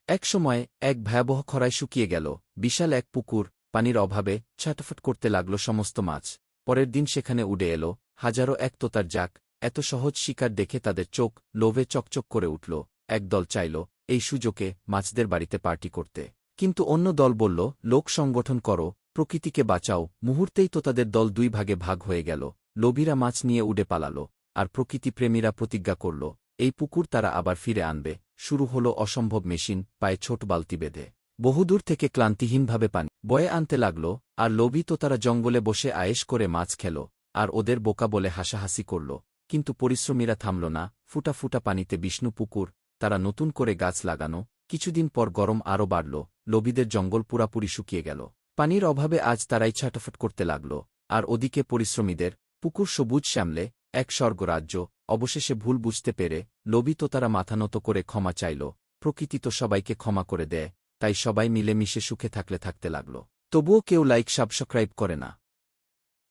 এক সময় এক ভয়াবহ খরায় শুকিয়ে গেল বিশাল এক পুকুর। পানির অভাবে ছটফট করতে লাগল সমস্ত মাছ। পরের দিন সেখানে উড়ে এলো হাজারো এক তোতার জাক। এত সহজ শিকার দেখে তাদের চোখ লোভে চকচক করে উঠল। এক দল চাইল এই সুযোগে মাছদের বাড়িতে পার্টি করতে, কিন্তু অন্য দল বলল, লোক সংগঠন করো, প্রকৃতিকে বাঁচাও। মুহূর্তেই তো তাদের দল দুই ভাগে ভাগ হয়ে গেল। লোভীরা মাছ নিয়ে উড়ে পালাল, আর প্রকৃতিপ্রেমীরা প্রতিজ্ঞা করল এই পুকুর তারা আবার ফিরে আনবে। শুরু হল অসম্ভব মেশিন, পায়ে ছোট বালতি বেঁধে বহুদূর থেকে ক্লান্তিহীনভাবে পানি বয়ে আনতে লাগল। আর লোভী তো তারা জঙ্গলে বসে আয়েশ করে মাছ খেল, আর ওদের বোকা বলে হাসাহাসি করল। কিন্তু পরিশ্রমীরা থামল না। ফুটা ফুটা পানিতে বিষ্ণু পুকুর, তারা নতুন করে গাছ লাগানো। কিছুদিন পর গরম আরও বাড়ল, লোভীদের জঙ্গল পুরাপুরি শুকিয়ে গেল। পানির অভাবে আজ তারাই ছটফট করতে লাগল, আর ওদিকে পরিশ্রমীদের পুকুর সবুজ শ্যামলে এক স্বর্গরাজ্য। অবশেষে ভুল বুঝতে পেরে লোভী তো তারা মাথা নত করে ক্ষমা চাইল। প্রকৃতি তো সবাইকে ক্ষমা করে দেয়, তাই সবাই মিলে মিশে সুখে থাকতে লাগল। তবুও কেউ লাইক সাবস্ক্রাইব করে না।